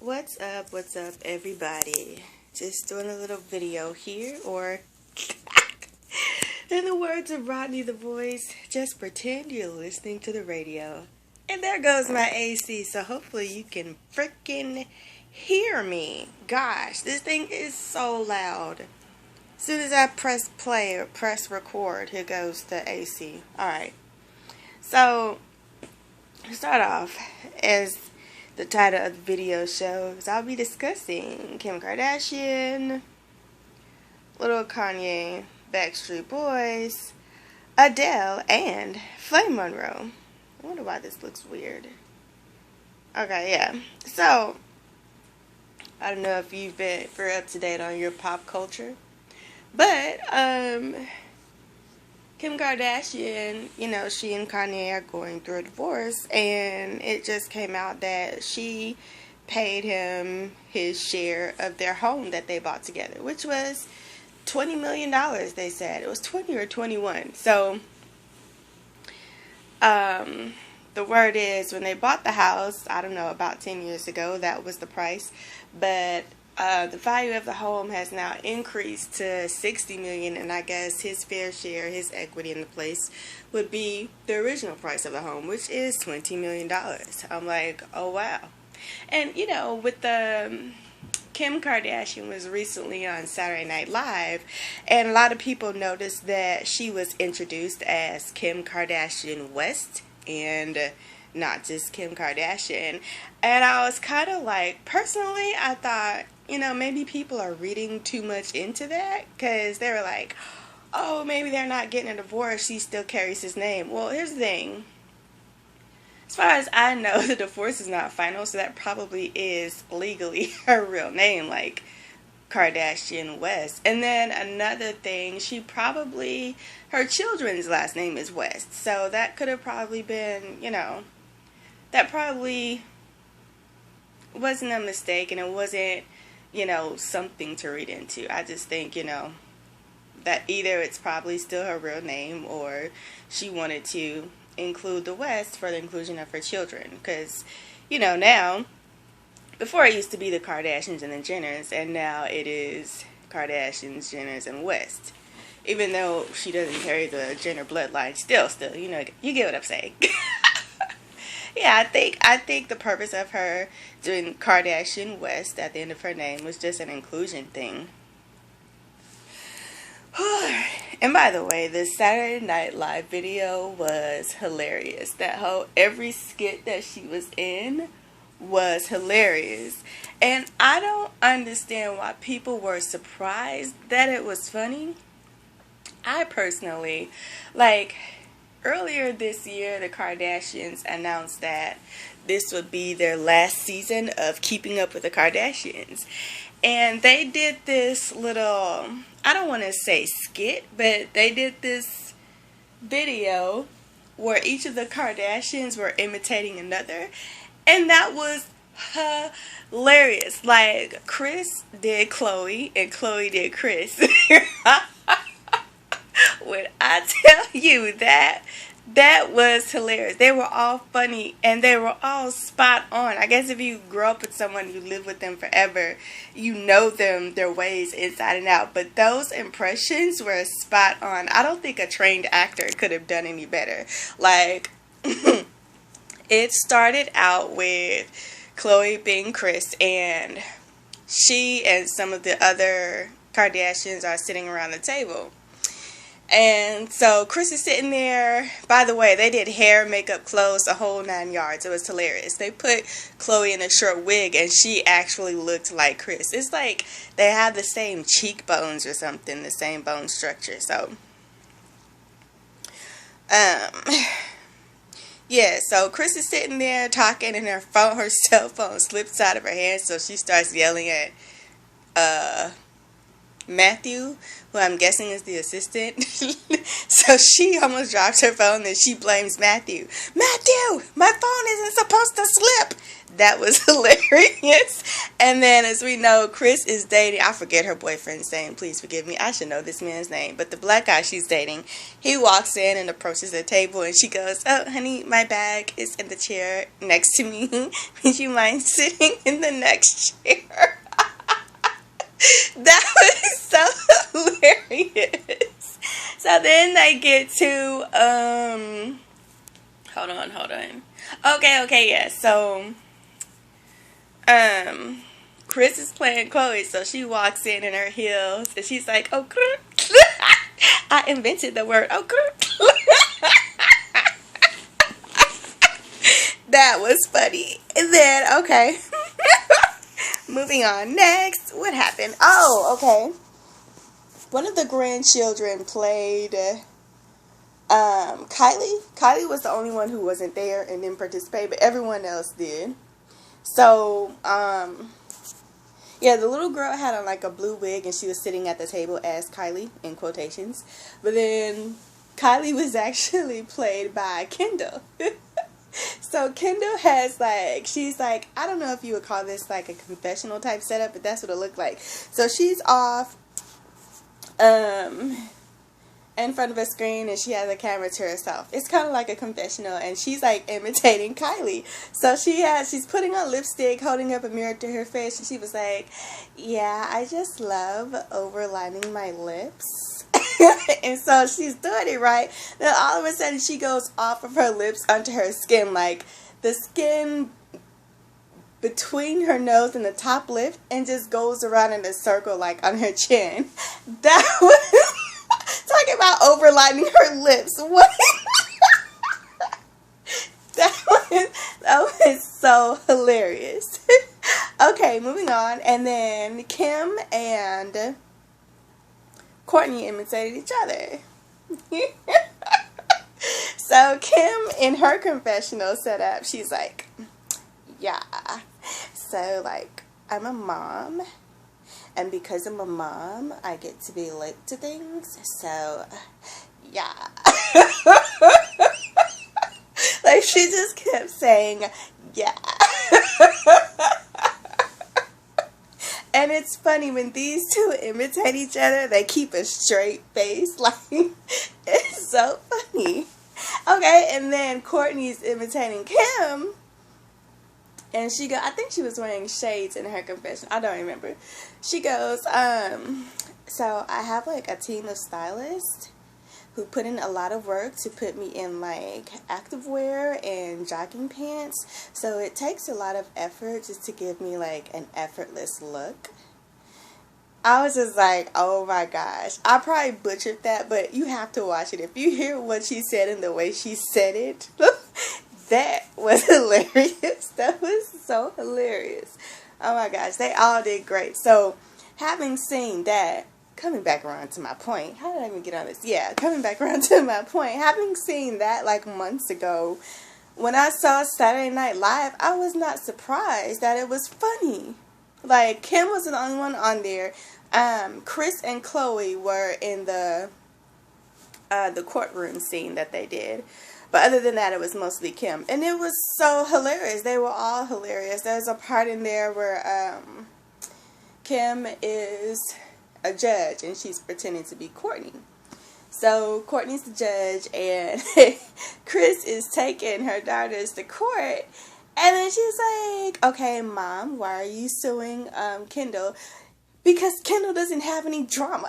What's up, everybody? Just doing a little video here, or in the words of Rodney the Voice, just pretend you're listening to the radio. And there goes my AC, so hopefully you can freaking hear me. Gosh, this thing is so loud. As soon as I press play or press record, here goes the AC. Alright, so to start off, as the title of the video shows, I'll be discussing Kim Kardashian, little Kanye Backstreet Boys, Adele, and Flame Monroe. I wonder why this looks weird. Okay, yeah. So, I don't know if you've been very up to date on your pop culture, but Kim Kardashian, she and Kanye are going through a divorce, and it just came out that she paid him his share of their home that they bought together, which was $20 million, they said. It was 20 or 21. So, the word is, when they bought the house, I don't know, about 10 years ago, that was the price, but the value of the home has now increased to $60 million, and I guess his fair share, his equity in the place, would be the original price of the home, which is $20 million. I'm like, oh wow. And with the Kim Kardashian was recently on Saturday Night Live, and a lot of people noticed that she was introduced as Kim Kardashian West, and not just Kim Kardashian. And I was kind of like, personally, I thought, maybe people are reading too much into that, because they were like, oh, maybe they're not getting a divorce, she still carries his name. Well, here's the thing. As far as I know, the divorce is not final, so that probably is legally her real name, like Kardashian West. And then another thing, her children's last name is West, so that could have probably been, that probably wasn't a mistake, and it wasn't, something to read into. I just think, that either it's probably still her real name, or she wanted to include the West for the inclusion of her children. Because, now, before it used to be the Kardashians and the Jenners, and now it is Kardashians, Jenners, and West. Even though she doesn't carry the Jenner bloodline, still, you get what I'm saying. Yeah, I think the purpose of her doing Kardashian West at the end of her name was just an inclusion thing. And by the way, this Saturday Night Live video was hilarious. Every skit that she was in was hilarious. And I don't understand why people were surprised that it was funny. I personally, earlier this year, the Kardashians announced that this would be their last season of Keeping Up with the Kardashians. And they did this little, I don't want to say skit, but they did this video where each of the Kardashians were imitating another. And that was hilarious. Like, Kris did Khloe, and Khloe did Kris. When I tell you that was hilarious. They were all funny, and they were all spot on. I guess if you grow up with someone, you live with them forever, you know them, their ways inside and out. But those impressions were spot on. I don't think a trained actor could have done any better. It started out with Khloe being Kris, and she and some of the other Kardashians are sitting around the table. And so Kris is sitting there. By the way, they did hair, makeup, clothes, the whole 9 yards. It was hilarious. They put Khloe in a short wig, and she actually looked like Kris. It's like they have the same cheekbones or something, the same bone structure. So, yeah, so Kris is sitting there talking, and her cell phone slips out of her hand, so she starts yelling at Matthew, who I'm guessing is the assistant. So she almost drops her phone, and she blames Matthew. Matthew, my phone isn't supposed to slip. That was hilarious. And then, as we know, Chris is dating, I forget her boyfriend's name, please forgive me, I should know this man's name, but the black guy she's dating, he walks in and approaches the table, and she goes, oh, honey, my bag is in the chair next to me. Would you mind sitting in the next chair? That was so hilarious. So then they get to, hold on. Okay, yeah, so, Chris is playing Chloe, so she walks in her heels, and she's like, oh, I invented the word, oh, that was funny. And then, okay, moving on. Next, what happened? Oh, okay. One of the grandchildren played Kylie. Kylie was the only one who wasn't there and didn't participate, but everyone else did. So, yeah, the little girl had on like a blue wig, and she was sitting at the table as Kylie, in quotations. But then Kylie was actually played by Kendall. So Kendall has like, she's like, I don't know if you would call this like a confessional type setup, but that's what it looked like. So she's off in front of a screen, and she has a camera to herself. It's kind of like a confessional, and she's like imitating Kylie. So she's putting on lipstick, holding up a mirror to her face, and she was like, yeah, I just love overlining my lips. And so she's doing it right. Then all of a sudden she goes off of her lips onto her skin, like the skin between her nose and the top lip, and just goes around in a circle like on her chin. That was talking about overlining her lips. What? That was so hilarious. Okay, moving on. And then Kim and Courtney imitated each other. So Kim, in her confessional setup, she's like, yeah, so like, I'm a mom, and because I'm a mom, I get to be late to things, so yeah. Like, she just kept saying, yeah. And it's funny, when these two imitate each other, they keep a straight face. Like, it's so funny. Okay, and then Courtney's imitating Kim. And she I think she was wearing shades in her confession. I don't remember. She goes, so I have like a team of stylists who put in a lot of work to put me in like activewear and jogging pants. So it takes a lot of effort just to give me like an effortless look. I was just like, oh my gosh. I probably butchered that, but you have to watch it. If you hear what she said and the way she said it, that was hilarious. That was so hilarious. Oh my gosh. They all did great. So, having seen that, coming back around to my point. How did I even get on this? Yeah, coming back around to my point. Having seen that like months ago, when I saw Saturday Night Live, I was not surprised that it was funny. Like, Kim was the only one on there. Chris and Chloe were in the courtroom scene that they did. But other than that, it was mostly Kim. And it was so hilarious. They were all hilarious. There's a part in there where Kim is a judge, and she's pretending to be Courtney. So Courtney's the judge, and Chris is taking her daughters to court, and then she's like, okay, Mom, why are you suing Kendall? Because Kendall doesn't have any drama.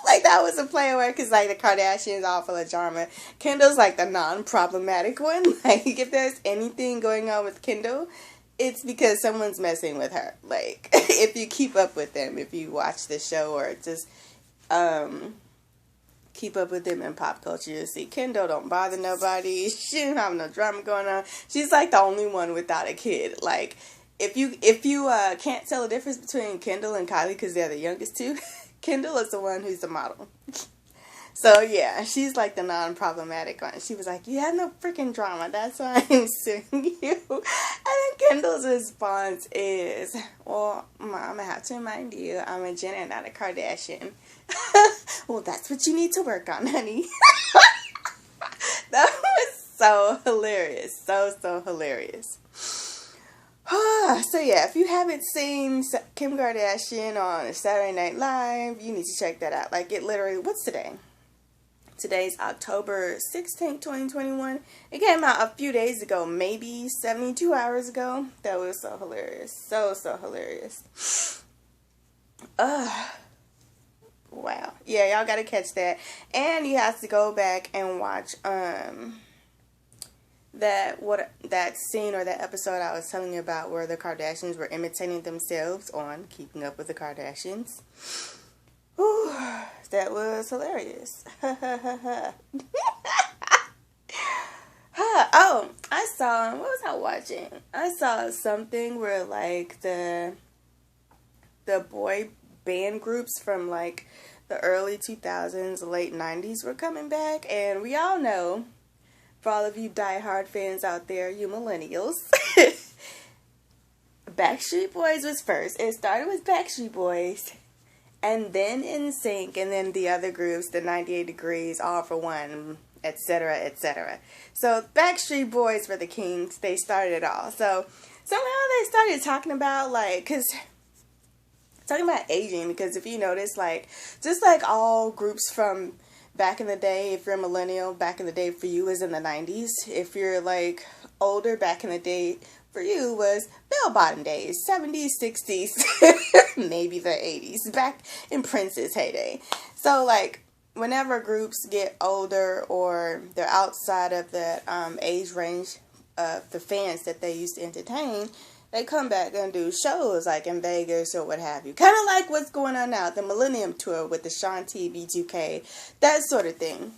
Like, that was a play where, because, like, the Kardashians all full of drama. Kendall's, like, the non-problematic one. Like, if there's anything going on with Kendall, it's because someone's messing with her. Like, if you keep up with them, if you watch the show, or just keep up with them in pop culture, you'll see Kendall don't bother nobody. She don't have no drama going on. She's, like, the only one without a kid. Like, if you can't tell the difference between Kendall and Kylie, because they're the youngest two, Kendall is the one who's the model. So, yeah, she's like the non-problematic one. She was like, you had no freaking drama. That's why I'm suing you. And then Kendall's response is, well, Mom, I'm going to have to remind you, I'm a Jenner, not a Kardashian. Well, that's what you need to work on, honey. That was so hilarious. So hilarious. So yeah, if you haven't seen Kim Kardashian on Saturday Night Live, you need to check that out. Like, it literally, what's today? Today's October 16th, 2021. It came out a few days ago, maybe 72 hours ago. That was so hilarious. So hilarious. Wow. Yeah, y'all gotta catch that. And you have to go back and watch that scene or that episode I was telling you about where the Kardashians were imitating themselves on Keeping Up with the Kardashians. Ooh, that was hilarious. Oh, I saw, what was I watching? I saw something where like the boy band groups from like the early 2000s, late 90s were coming back, and we all know, for all of you diehard fans out there, you millennials, Backstreet Boys was first. It started with Backstreet Boys, and then NSYNC, and then the other groups, the 98 Degrees, All for One, etc., etc. So Backstreet Boys were the kings. They started it all. So somehow they started talking about, like, talking about aging, because if you notice, like, just like all groups from back in the day, if you're a millennial, back in the day for you was in the 90s. If you're like older, back in the day for you was bell-bottom days, 70s, 60s, maybe the 80s, back in Prince's heyday. So like whenever groups get older or they're outside of the age range of the fans that they used to entertain, they come back and do shows like in Vegas or what have you. Kind of like what's going on now, the Millennium Tour with the Sean T, B2K, that sort of thing.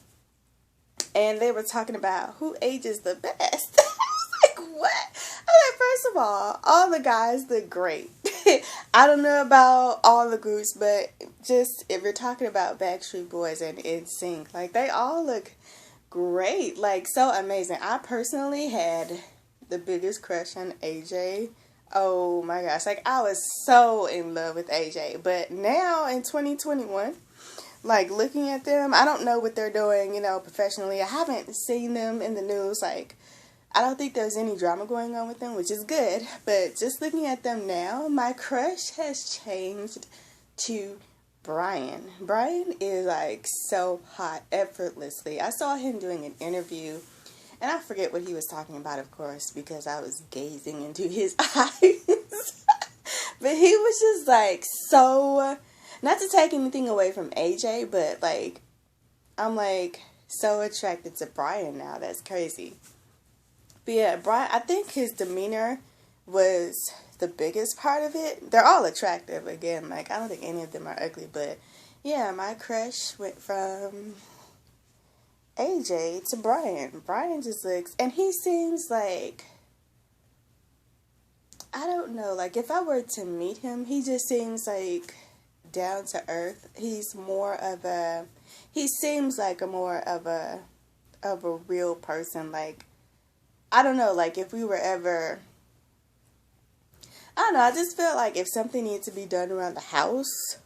And they were talking about who ages the best. I was like, what? I was like, first of all the guys look great. I don't know about all the groups, but just if you're talking about Backstreet Boys and NSYNC, like they all look great. Like so amazing. I personally had the biggest crush on AJ. Oh my gosh, like I was so in love with AJ. But now in 2021, like looking at them, I don't know what they're doing, you know, professionally. I haven't seen them in the news. Like, I don't think there's any drama going on with them, which is good. But just looking at them now, my crush has changed to Brian. Brian is like so hot effortlessly. I saw him doing an interview. And I forget what he was talking about, of course, because I was gazing into his eyes. But he was just, like, so, not to take anything away from AJ, but, like, I'm, like, so attracted to Brian now. That's crazy. But, yeah, Brian, I think his demeanor was the biggest part of it. They're all attractive, again. Like, I don't think any of them are ugly, but, yeah, my crush went from AJ to Brian. Brian just looks, and he seems like, I don't know, like if I were to meet him, he just seems like down to earth. He seems like more of a real person. Like, I don't know, like if we were ever, I don't know, I just feel like if something needed to be done around the house,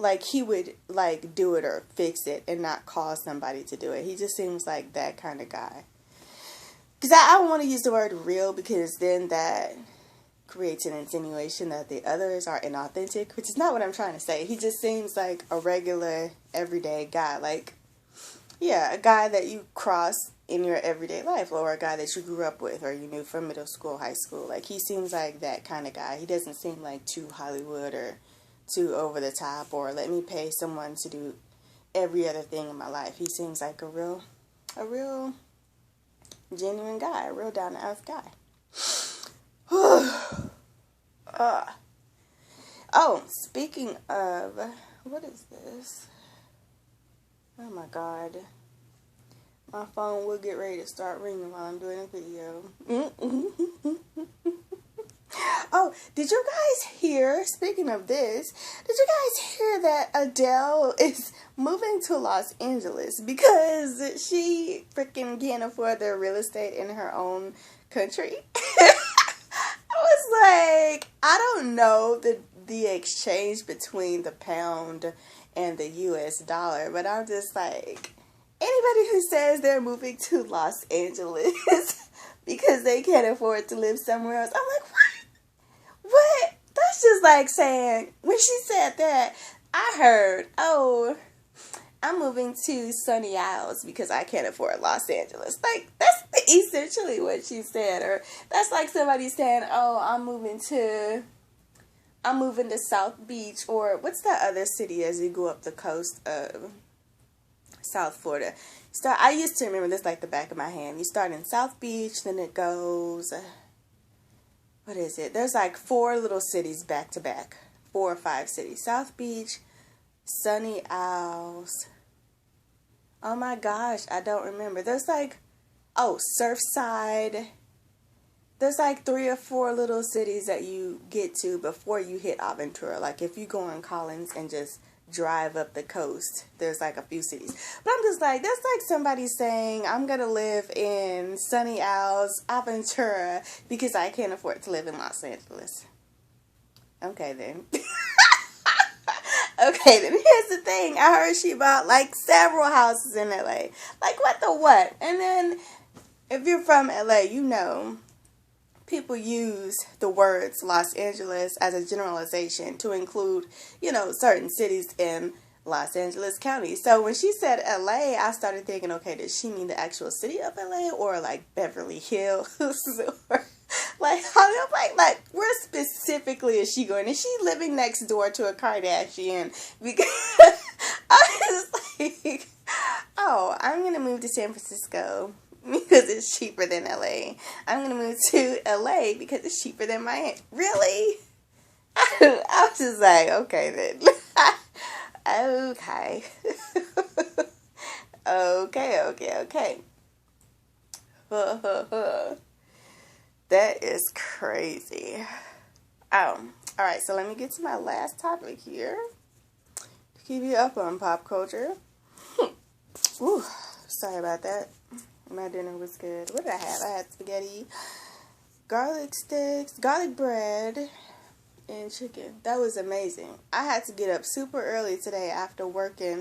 like, he would, like, do it or fix it and not call somebody to do it. He just seems like that kind of guy. Because I don't want to use the word real, because then that creates an insinuation that the others are inauthentic, which is not what I'm trying to say. He just seems like a regular, everyday guy. Like, yeah, a guy that you cross in your everyday life, or a guy that you grew up with, or you knew from middle school, high school. Like, he seems like that kind of guy. He doesn't seem like too Hollywood or too over the top, or let me pay someone to do every other thing in my life. He seems like a real genuine guy, a real down to earth guy. Oh, speaking of, what is this? Oh my God. My phone will get ready to start ringing while I'm doing a video. Oh, did you guys hear, speaking of this, did you guys hear that Adele is moving to Los Angeles because she freaking can't afford the real estate in her own country? I was like, I don't know the exchange between the pound and the US dollar, but I'm just like, Anybody who says they're moving to Los Angeles because they can't afford to live somewhere else, I'm like, what? What? That's just like saying, when she said that, I heard, oh, I'm moving to Sunny Isles because I can't afford Los Angeles. Like, that's essentially what she said. Or that's like somebody saying, oh, I'm moving to South Beach. Or what's that other city as you go up the coast of South Florida? I used to remember this like the back of my hand. You start in South Beach, then it goes, what is it? There's like 4 little cities back to back. 4 or 5 cities. South Beach, Sunny Isles. Oh my gosh, I don't remember. There's like, Surfside. There's like 3 or 4 little cities that you get to before you hit Aventura. Like if you go on Collins and just drive up the coast, there's like a few cities. But I'm just like, that's like somebody saying, I'm going to live in Sunny Isles, Aventura, because I can't afford to live in Los Angeles. Okay then. Okay, then here's the thing. I heard she bought like several houses in LA. Like what the what? And then if you're from LA, you know people use the words Los Angeles as a generalization to include, certain cities in Los Angeles County. So when she said LA, I started thinking, okay, does she mean the actual city of LA or like Beverly Hills or like where specifically is she going? Is she living next door to a Kardashian? Because I was like, oh, I'm gonna move to San Francisco because it's cheaper than LA. I'm gonna move to LA because it's cheaper than Miami. Really? I was just like, okay then. Okay. Okay. That is crazy. Oh, alright, so let me get to my last topic here. To keep you up on pop culture. Ooh, sorry about that. My dinner was good. What did I have? I had spaghetti, garlic sticks, garlic bread, and chicken. That was amazing. I had to get up super early today after working